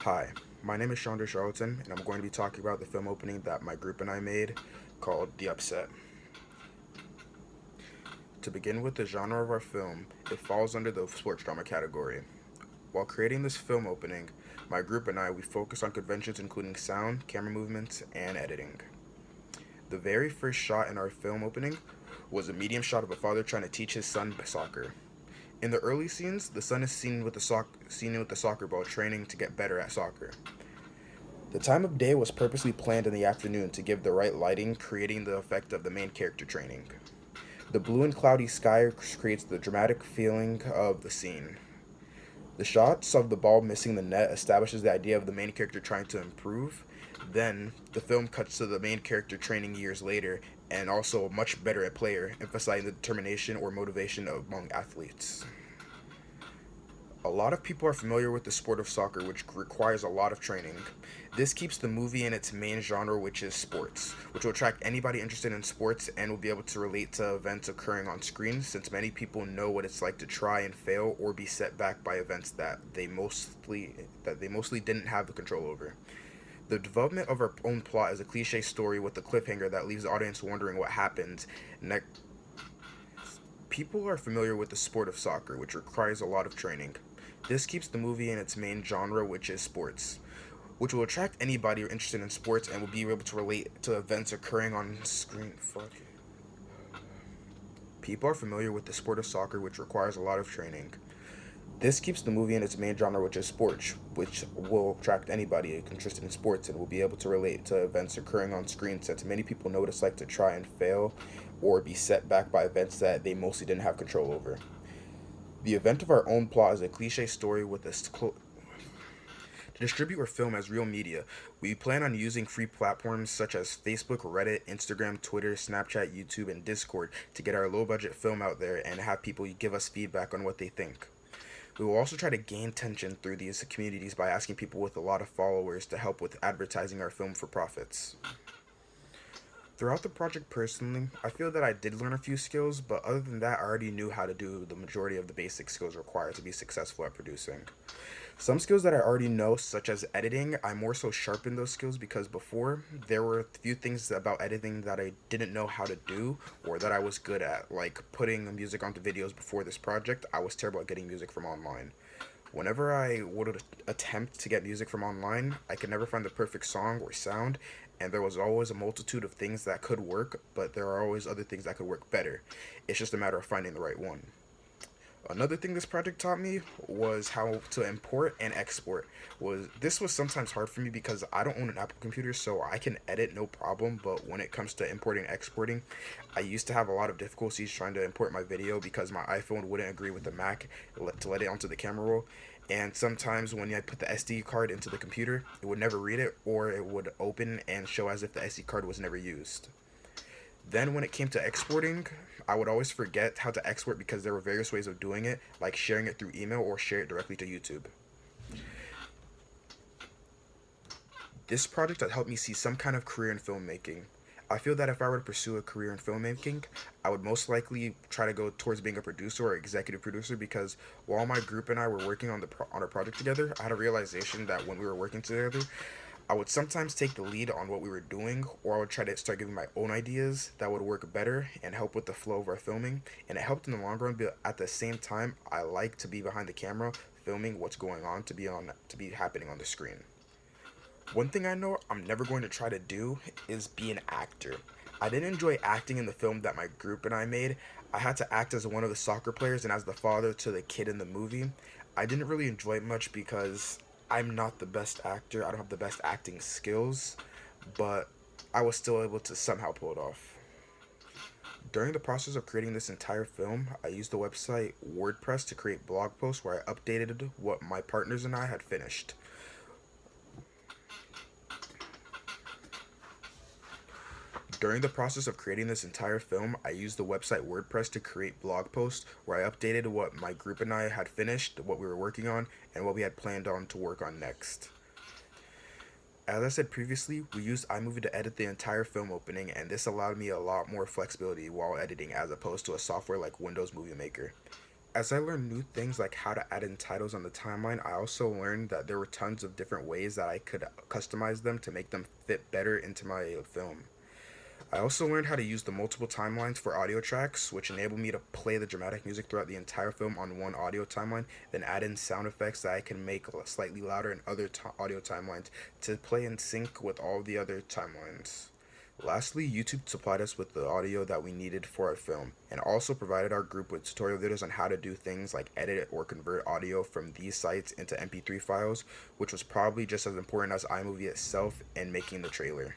Hi, my name is Chandra Charlton, and I'm going to be talking about the film opening that my group and I made called The Upset. To begin with the genre of our film, it falls under the sports drama category. While creating this film opening, my group and I we focused on conventions including sound, camera movements, and editing. The very first shot in our film opening was a medium shot of a father trying to teach his son soccer. In the early scenes, the son is seen with the soccer ball training to get better at soccer. The time of day was purposely planned in the afternoon to give the right lighting, creating the effect of the main character training. The blue and cloudy sky creates the dramatic feeling of the scene. The shots of the ball missing the net establishes the idea of the main character trying to improve. Then, the film cuts to the main character training years later and also much better at player, emphasizing the determination or motivation among athletes. A lot of people are familiar with the sport of soccer, which requires a lot of training. This keeps the movie in its main genre, which is sports, which will attract anybody interested in sports and will be able to relate to events occurring on screen, since many people know what it's like to try and fail or be set back by events that they mostly didn't have the control over. The development of our own plot is a cliche story with a cliffhanger that leaves the audience wondering what happened next. People are familiar with the sport of soccer, which requires a lot of training. This keeps the movie in its main genre, which is sports, which will attract anybody interested in sports and will be able to relate to events occurring on screen. Fuck. People are familiar with the sport of soccer, which requires a lot of training. This keeps the movie in its main genre, which is sports, which will attract anybody interested in sports and will be able to relate to events occurring on screen, since many people know what it's like to try and fail or be set back by events that they mostly didn't have control over. The event of our own plot is a cliche story with a to distribute our film as real media. We plan on using free platforms such as Facebook, Reddit, Instagram, Twitter, Snapchat, YouTube, and Discord to get our low budget film out there and have people give us feedback on what they think. We will also try to gain attention through these communities by asking people with a lot of followers to help with advertising our film for profits. Throughout the project personally, I feel that I did learn a few skills, but other than that, I already knew how to do the majority of the basic skills required to be successful at producing. Some skills that I already know, such as editing, I more so sharpened those skills because before there were a few things about editing that I didn't know how to do or that I was good at, like putting music onto videos before this project. I was terrible at getting music from online. Whenever I would attempt to get music from online, I could never find the perfect song or sound, and there was always a multitude of things that could work, but there are always other things that could work better. It's just a matter of finding the right one. Another thing this project taught me was how to import and export. Was sometimes hard for me because I don't own an Apple computer, so I can edit no problem, but when it comes to importing and exporting, I used to have a lot of difficulties trying to import my video because my iPhone wouldn't agree with the Mac to let it onto the camera roll. And sometimes when I put the SD card into the computer, it would never read it or it would open and show as if the SD card was never used. Then, when it came to exporting, I would always forget how to export because there were various ways of doing it, like sharing it through email or share it directly to YouTube. This project has helped me see some kind of career in filmmaking. I feel that if I were to pursue a career in filmmaking, I would most likely try to go towards being a producer or executive producer because while my group and I were working on our project together, I had a realization that when we were working together, I would sometimes take the lead on what we were doing, or I would try to start giving my own ideas that would work better and help with the flow of our filming. And it helped in the long run, but at the same time, I like to be behind the camera, filming what's going on to be happening on the screen. One thing I know I'm never going to try to do is be an actor. I didn't enjoy acting in the film that my group and I made. I had to act as one of the soccer players and as the father to the kid in the movie. I didn't really enjoy it much because I'm not the best actor. I don't have the best acting skills, but I was still able to somehow pull it off. During the process of creating this entire film, I used the website WordPress to create blog posts where I updated what my partners and I had finished. During the process of creating this entire film, I used the website WordPress to create blog posts where I updated what my group and I had finished, what we were working on, and what we had planned on to work on next. As I said previously, we used iMovie to edit the entire film opening, and this allowed me a lot more flexibility while editing as opposed to a software like Windows Movie Maker. As I learned new things like how to add in titles on the timeline, I also learned that there were tons of different ways that I could customize them to make them fit better into my film. I also learned how to use the multiple timelines for audio tracks, which enabled me to play the dramatic music throughout the entire film on one audio timeline, then add in sound effects that I can make slightly louder in other audio timelines to play in sync with all the other timelines. Lastly, YouTube supplied us with the audio that we needed for our film, and also provided our group with tutorial videos on how to do things like edit or convert audio from these sites into MP3 files, which was probably just as important as iMovie itself in making the trailer.